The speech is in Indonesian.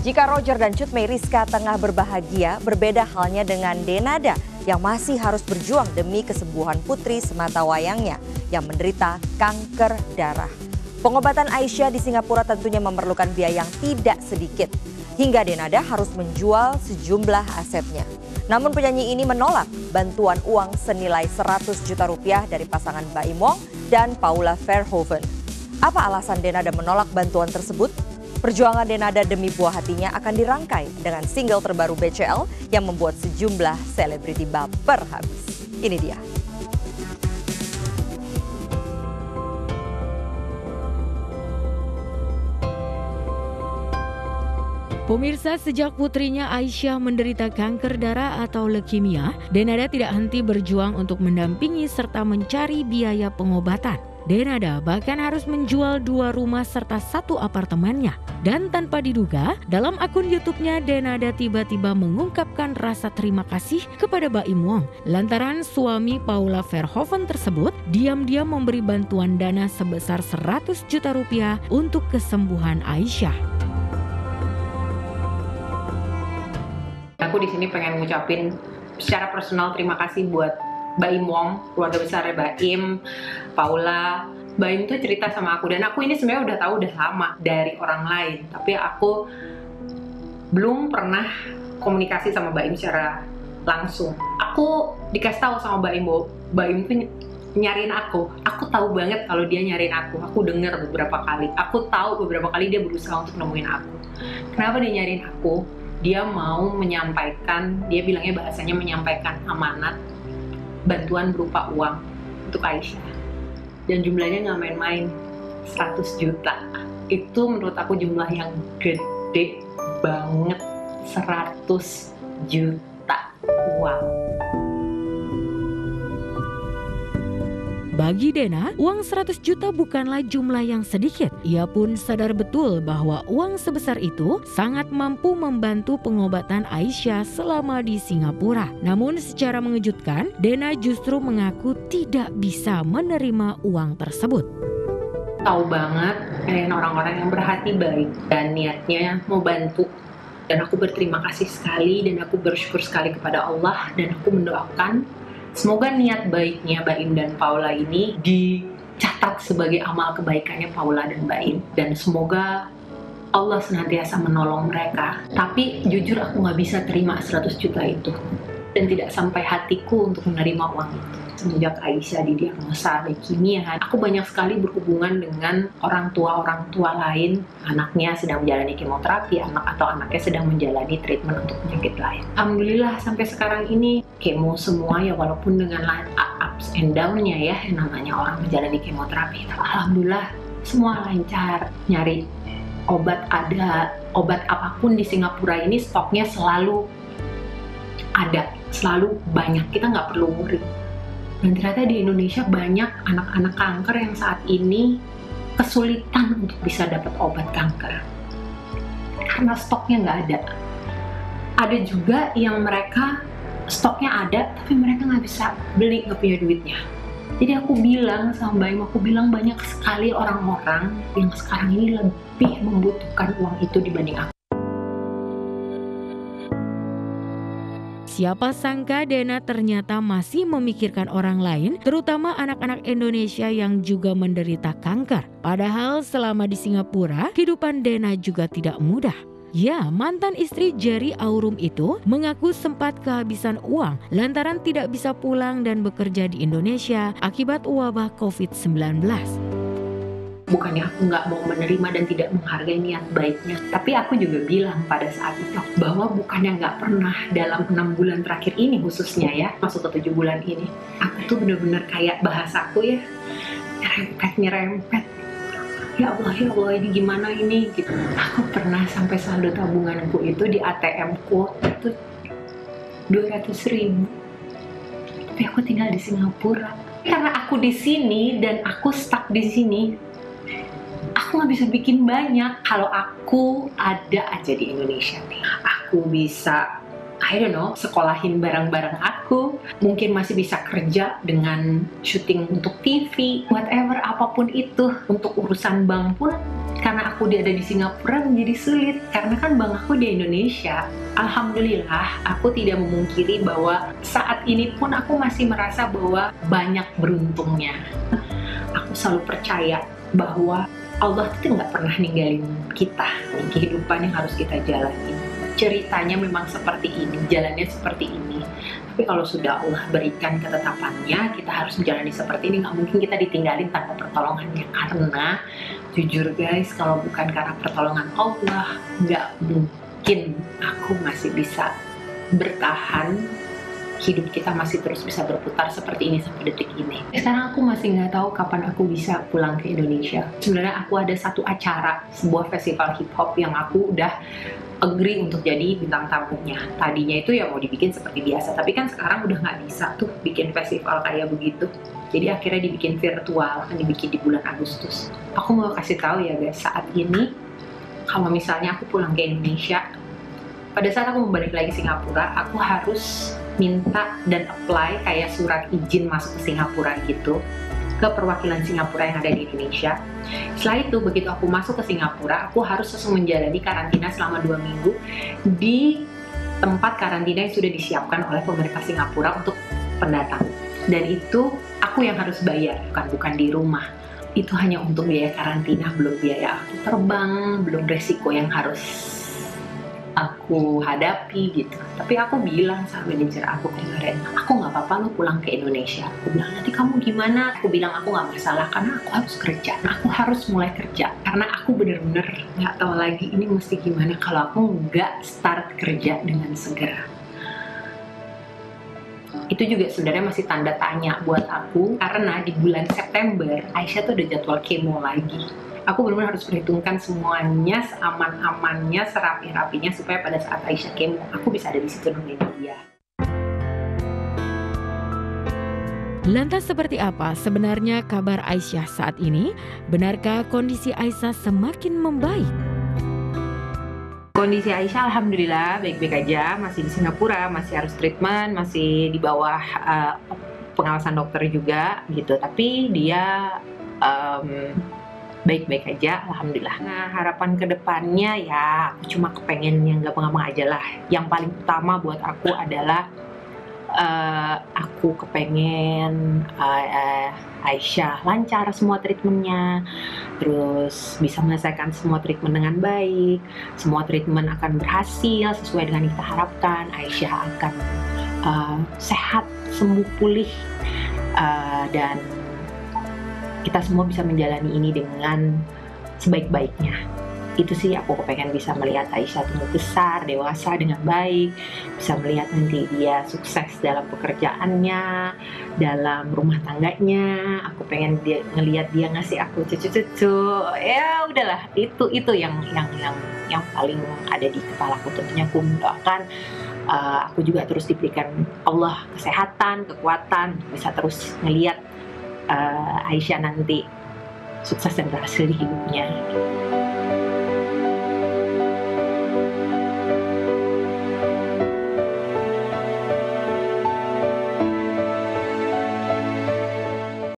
Jika Roger dan Cut Meyriska tengah berbahagia, berbeda halnya dengan Denada yang masih harus berjuang demi kesembuhan putri sematawayangnya yang menderita kanker darah. Pengobatan Aisyah di Singapura tentunya memerlukan biaya yang tidak sedikit. Hingga Denada harus menjual sejumlah asetnya. Namun penyanyi ini menolak bantuan uang senilai 100 juta rupiah dari pasangan Baim Wong dan Paula Verhoeven. Apa alasan Denada menolak bantuan tersebut? Perjuangan Denada demi buah hatinya akan dirangkai dengan single terbaru BCL yang membuat sejumlah selebriti baper habis. Ini dia. Pemirsa, sejak putrinya Aisyah menderita kanker darah atau leukemia, Denada tidak henti berjuang untuk mendampingi serta mencari biaya pengobatan. Denada bahkan harus menjual 2 rumah serta 1 apartemennya. Dan tanpa diduga, dalam akun YouTube-nya Denada tiba-tiba mengungkapkan rasa terima kasih kepada Baim Wong lantaran suami Paula Verhoeven tersebut diam-diam memberi bantuan dana sebesar 100 juta rupiah untuk kesembuhan Aisyah. Aku di sini pengen ngucapin secara personal terima kasih buat Baim Wong, keluarga besar Baim, Paula. Baim tuh cerita sama aku dan aku ini sebenarnya udah tahu udah lama dari orang lain, tapi aku belum pernah komunikasi sama Baim secara langsung. Aku dikasih tahu sama Baim tuh nyariin aku. Aku tahu banget kalau dia nyariin aku. Aku dengar beberapa kali. Aku tahu beberapa kali dia berusaha untuk nemuin aku. Kenapa dia nyariin aku? Dia mau menyampaikan, dia bilangnya bahasanya menyampaikan amanat bantuan berupa uang untuk Aisyah. Dan jumlahnya nggak main-main, 100 juta. Itu menurut aku jumlah yang gede banget, 100 juta. Wow. Bagi Dena, uang 100 juta bukanlah jumlah yang sedikit. Ia pun sadar betul bahwa uang sebesar itu sangat mampu membantu pengobatan Aisyah selama di Singapura. Namun secara mengejutkan, Dena justru mengaku tidak bisa menerima uang tersebut. Tahu banget kalian orang-orang yang berhati baik dan niatnya mau bantu. Dan aku berterima kasih sekali dan aku bersyukur sekali kepada Allah dan aku mendoakan semoga niat baiknya Baim dan Paula ini dicatat sebagai amal kebaikannya Paula dan Baim. Dan semoga Allah senantiasa menolong mereka. Tapi jujur aku nggak bisa terima 100 juta itu. Dan tidak sampai hatiku untuk menerima uang itu. Semenjak Aisyah didiagnosa leukemia, aku banyak sekali berhubungan dengan orang tua lain. Anaknya sedang menjalani kemoterapi, atau anaknya sedang menjalani treatment untuk penyakit lain. Alhamdulillah sampai sekarang ini kemo semua ya, walaupun dengan ups and down-nya ya, yang namanya orang menjalani kemoterapi. Alhamdulillah semua lancar, nyari obat ada, obat apapun di Singapura ini stoknya selalu ada, selalu banyak, kita nggak perlu worry. Dan ternyata di Indonesia banyak anak-anak kanker yang saat ini kesulitan untuk bisa dapat obat kanker karena stoknya nggak ada. Ada juga yang mereka stoknya ada tapi mereka nggak bisa beli, nggak punya duitnya. Jadi aku bilang sama Baim, aku bilang banyak sekali orang-orang yang sekarang ini lebih membutuhkan uang itu dibanding aku. Siapa sangka Dena ternyata masih memikirkan orang lain, terutama anak-anak Indonesia yang juga menderita kanker. Padahal selama di Singapura, kehidupan Dena juga tidak mudah. Ya, mantan istri Jerry Aurum itu mengaku sempat kehabisan uang lantaran tidak bisa pulang dan bekerja di Indonesia akibat wabah COVID-19. Bukannya aku nggak mau menerima dan tidak menghargai niat baiknya, tapi aku juga bilang pada saat itu bahwa bukannya nggak pernah dalam 6 bulan terakhir ini khususnya ya, masuk ke 7 bulan ini, aku tuh bener-bener kayak bahasaku ya, nyerempet. Ya Allah ini gimana ini gitu. Aku pernah sampai saldo tabunganku itu di ATM-ku itu 200.000. Tapi aku tinggal di Singapura. Karena aku di sini dan aku stuck di sini, aku nggak bisa bikin banyak. Kalau aku ada aja di Indonesia nih, aku bisa sekolahin barang-barang aku, mungkin masih bisa kerja dengan syuting untuk TV, whatever, apapun itu, untuk urusan bank pun karena aku ada di Singapura menjadi sulit, karena kan bank aku di Indonesia. Alhamdulillah, aku tidak memungkiri bahwa saat ini pun aku masih merasa bahwa banyak beruntungnya. Aku selalu percaya bahwa Allah itu nggak pernah ninggalin kita di kehidupan yang harus kita jalani. Ceritanya memang seperti ini, jalannya seperti ini. Tapi kalau sudah Allah berikan ketetapannya, kita harus menjalani seperti ini. Nggak mungkin kita ditinggalin tanpa pertolongannya. Karena jujur guys, kalau bukan karena pertolongan Allah, nggak mungkin aku masih bisa bertahan. Hidup kita masih terus bisa berputar seperti ini sampai detik ini. Sekarang aku masih nggak tahu kapan aku bisa pulang ke Indonesia. Sebenarnya aku ada satu acara, sebuah festival hip hop yang aku udah agree untuk jadi bintang tamunya. Tadinya itu ya mau dibikin seperti biasa, tapi kan sekarang udah nggak bisa tuh bikin festival kayak begitu. Jadi akhirnya dibikin virtual, kan dibikin di bulan Agustus. Aku mau kasih tahu ya guys, saat ini kalau misalnya aku pulang ke Indonesia, pada saat aku balik lagi Singapura, aku harus minta dan apply kayak surat izin masuk ke Singapura gitu ke perwakilan Singapura yang ada di Indonesia. Setelah itu, begitu aku masuk ke Singapura, aku harus langsung menjalani karantina selama 2 minggu di tempat karantina yang sudah disiapkan oleh pemerintah Singapura untuk pendatang. Dan itu aku yang harus bayar, bukan di rumah. Itu hanya untuk biaya karantina, belum biaya aku terbang, belum resiko yang harus aku hadapi gitu. Tapi aku bilang sama manajer aku kemarin, aku nggak apa-apa lu pulang ke Indonesia. Aku bilang, nanti kamu gimana? Aku bilang aku nggak masalah karena aku harus kerja. Aku harus mulai kerja karena aku bener-bener nggak tahu lagi ini mesti gimana kalau aku nggak start kerja dengan segera. Itu juga sebenarnya masih tanda tanya buat aku karena di bulan September Aisyah tuh udah jadwal kemo lagi. Aku benar-benar harus perhitungkan semuanya seaman-amannya, serapi-rapinya supaya pada saat Aisyah kemo aku bisa ada di situ nemenin dia. Lantas seperti apa sebenarnya kabar Aisyah saat ini? Benarkah kondisi Aisyah semakin membaik? Kondisi Aisyah alhamdulillah baik-baik aja, masih di Singapura, masih harus treatment, masih di bawah pengawasan dokter juga gitu. Tapi dia baik-baik aja, alhamdulillah. Nah, harapan kedepannya ya aku cuma kepengen yang gampang-gampang aja lah. Yang paling utama buat aku adalah aku kepengen Aisyah lancar semua treatmentnya, terus bisa menyelesaikan semua treatment dengan baik, semua treatment akan berhasil sesuai dengan yang kita harapkan. Aisyah akan sehat, sembuh, pulih, dan kita semua bisa menjalani ini dengan sebaik-baiknya. Itu sih aku kepengen bisa melihat Aisyah tumbuh besar, dewasa dengan baik, bisa melihat nanti dia sukses dalam pekerjaannya, dalam rumah tangganya. Aku pengen ngelihat dia ngasih aku cucu-cucu. Ya udahlah, itu yang paling ada di kepalaku. Tentunya aku mendoakan aku juga terus diberikan Allah kesehatan, kekuatan, bisa terus ngelihat Aisyah nanti sukses dan berhasil di hidupnya.